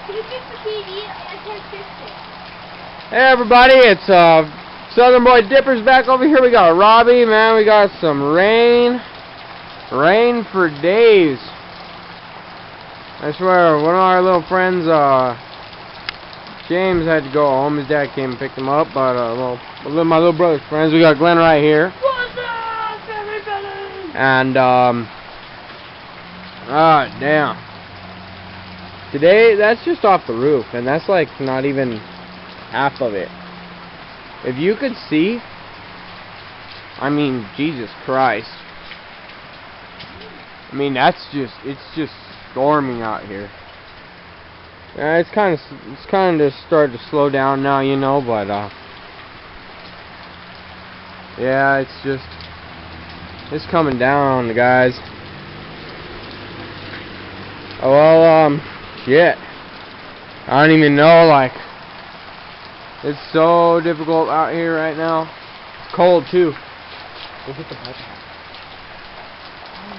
Can you fix the TV? I can't fix it. Hey everybody, it's Southern Boy Dippers back over here. We got Robbie, man. We got some rain. Rain for days. I swear, one of our little friends, James, had to go home. His dad came and picked him up, but my little brother's friends. We got Glenn right here. What's up, everybody? And damn. Today, that's just off the roof, and that's like not even half of it. If you could see, I mean, Jesus Christ. I mean, it's just storming out here. Yeah, it's kind of started to slow down now, you know, but yeah, it's coming down, guys. Oh, well, shit. I don't even know, like, it's so difficult out here right now. It's cold, too. We'll get the pipe.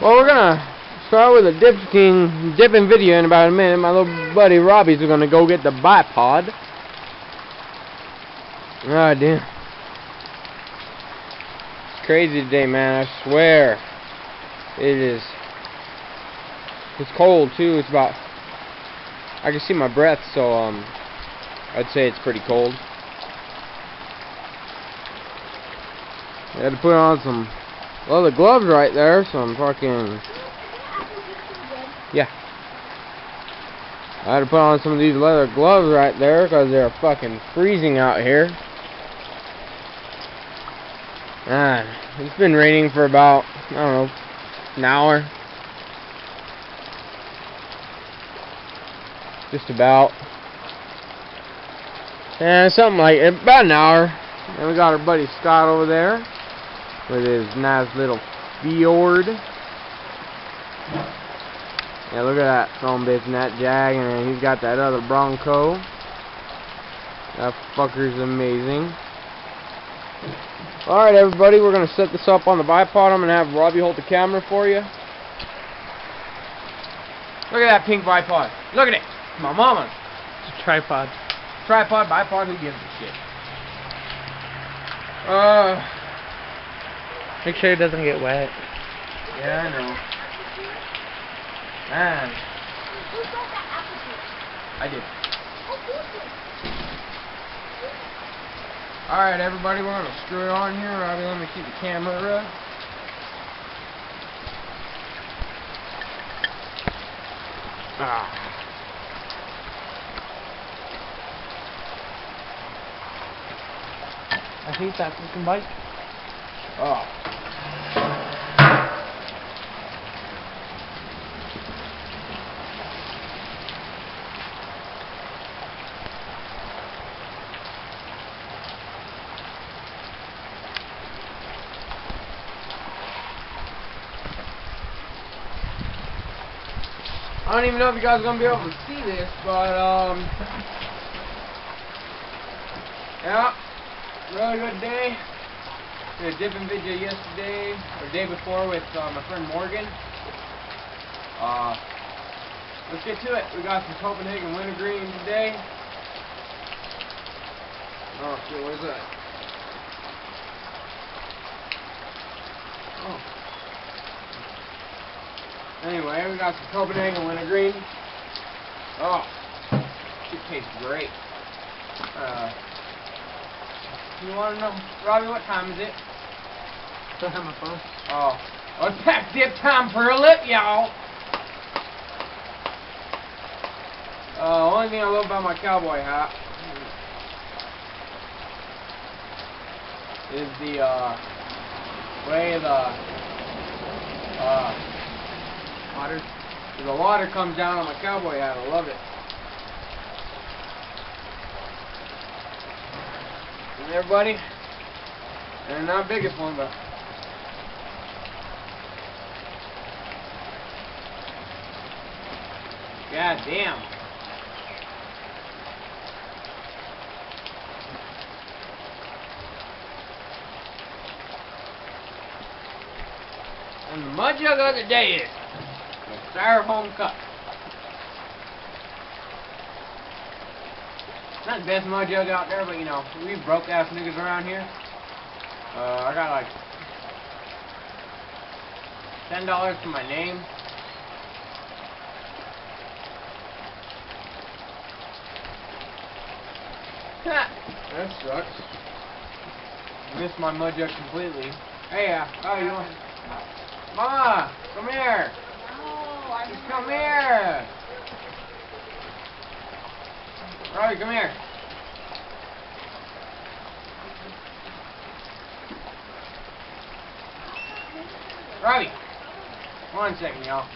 Well, we're gonna start with a dipping video in about a minute. My little buddy Robbie's gonna go get the bipod. Oh, damn. It's crazy today, man, I swear. It is. It's cold, too. It's about... I can see my breath, so, I'd say it's pretty cold. I had to put on some leather gloves right there, some fucking... Yeah. I had to put on some of these leather gloves right there, because they're fucking freezing out here. It's been raining for about, I don't know, an hour. Just about. And something like, about an hour. And we got our buddy Scott over there with his nice little fjord. Yeah, look at that phone bitch and that Jag, and then he's got that other Bronco. That fucker's amazing. Alright everybody, we're gonna set this up on the bipod. I'm gonna have Robbie hold the camera for you. Look at that pink bipod. Look at it. My mama. It's a tripod. Tripod, bipod, who gives a shit? Make sure it doesn't get wet. Yeah, I know. Man. Who got that apple juice? I did. Oh, who did? Alright, everybody, we're gonna screw it on here. Robbie, let me keep the camera. I hate that fucking bike. Oh. I don't even know if you guys are gonna be able to see this, but yeah, really good day. Did a dipping video yesterday or day before with my friend Morgan. Let's get to it. We got some Copenhagen Wintergreen today. Oh shit, what is that? Oh. Anyway, we got some Copenhagen Wintergreen. Oh, it tastes great. You want to know, Robbie, what time is it? Don't have my phone. Oh, it's past dip time for a lip, y'all. Only thing I love about my cowboy hat is the way the water comes down on my cowboy hat. I love it. And everybody, and not the biggest one, but god damn. And the mud jug of the day is the styrofoam cup. Not the best mud jug out there, but you know, we broke ass niggas around here. I got like $10 to my name. That sucks. Missed my mud jug completely. Hey, oh, you want? Mama, come here. No, I Just come here. Robbie, come here. Robbie, 1 second, y'all.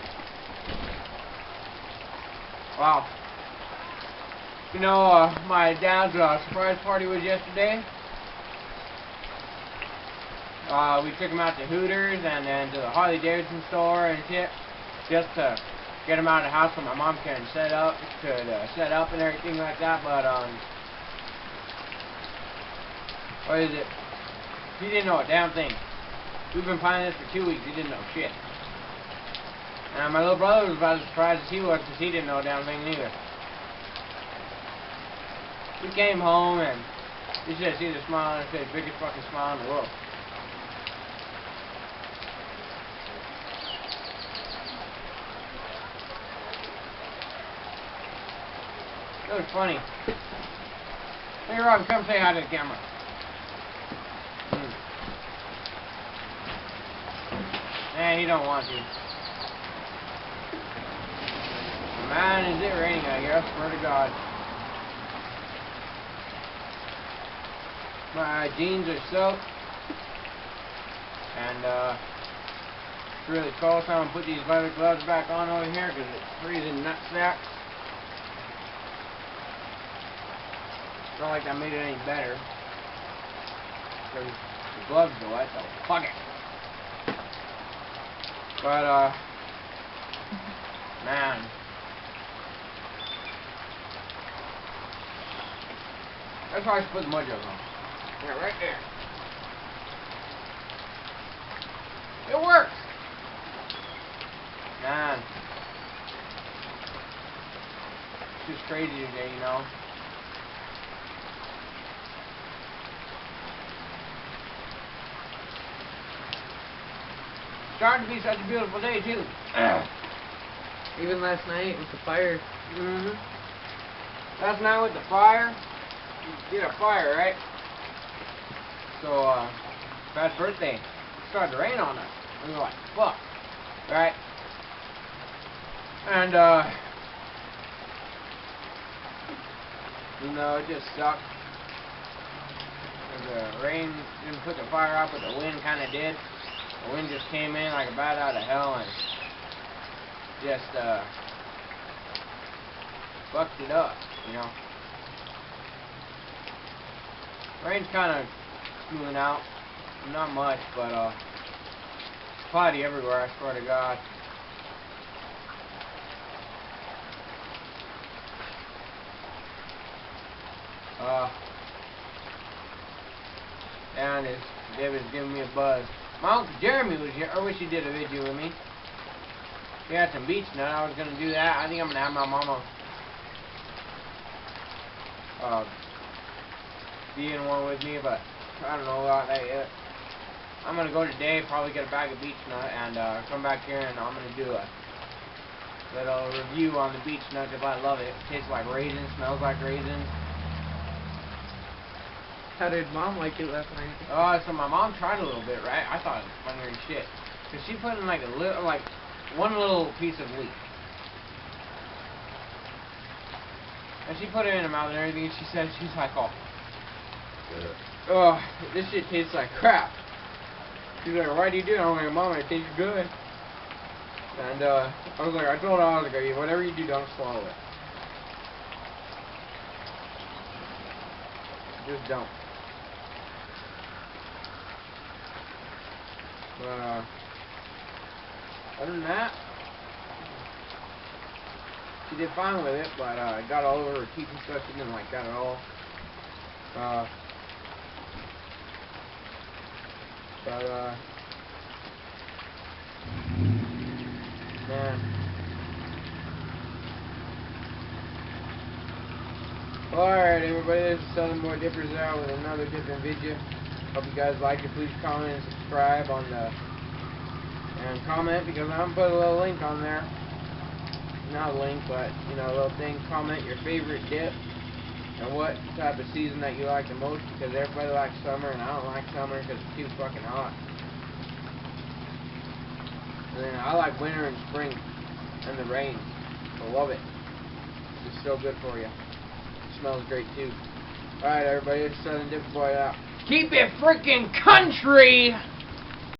Wow. You know, my dad's surprise party was yesterday. We took him out to Hooters and then to the Harley Davidson store and shit, just to get him out of the house so my mom could set up and everything like that. But what is it? He didn't know a damn thing. We've been planning this for 2 weeks. He didn't know shit. And my little brother was about as surprised as he was because he didn't know a damn thing neither. We came home and you should have seen the smile on his face, biggest fucking smile in the world. It was funny. Hey Rob, come say hi to the camera. Man, he don't want to. Man, is it raining out here, I swear to God. My jeans are soaked. And, it's really cold, so I'm going to put these leather gloves back on over here because it's freezing nutsack. It's not like that made it any better. Because the gloves are wet, so fuck it. But, man. That's how I should put the mud jug on. Yeah, right there. It works! Man. It's just crazy today, you know. It's starting to be such a beautiful day, too. Even last night with the fire. Last night with the fire, you did a fire, right? So, Pat's birthday, it started to rain on us. And we were like, fuck, right? And, you know, it just sucked. The rain didn't put the fire out, but the wind kind of did. The wind just came in like a bat out of hell and just, fucked it up, you know. Rain's kind of smoothing out. Not much, but, cloudy everywhere, I swear to God. And David's giving me a buzz. My Uncle Jeremy was here. I wish he did a video with me. He had some beach nut. I was going to do that. I think I'm going to have my mama be in one with me, but I don't know about that yet. I'm going to go today, probably get a bag of beach nut, and come back here, and I'm going to do a little review on the beach nut, because I love it. It tastes like raisins, smells like raisins. How did Mom like it last night? So my mom tried a little bit, right? I thought it was funnier than shit. Because she put in like one little piece of leaf. And she put it in her mouth and everything, and she said, she's like, oh, this shit tastes like crap. She's like, why do you do it? I'm like, Mom, it tastes good. And I was like, I told her, I was like, whatever you do, don't swallow it. Just don't. But, other than that, she did fine with it, but it got all over her teeth and stuff. She didn't like that at all. Man. Alright everybody, this is Southern Boy Dippers out with another dipping video. Hope you guys like it. Please comment and subscribe on the and comment, because I'm gonna put a little link on there. Not a link, but you know, a little thing. Comment your favorite dip and what type of season that you like the most, because everybody likes summer and I don't like summer because it's too fucking hot. And then I like winter and spring and the rain. I love it. It's so good for you. It smells great too. Alright everybody, it's Southern Dipper Boy out. Keep it freaking country!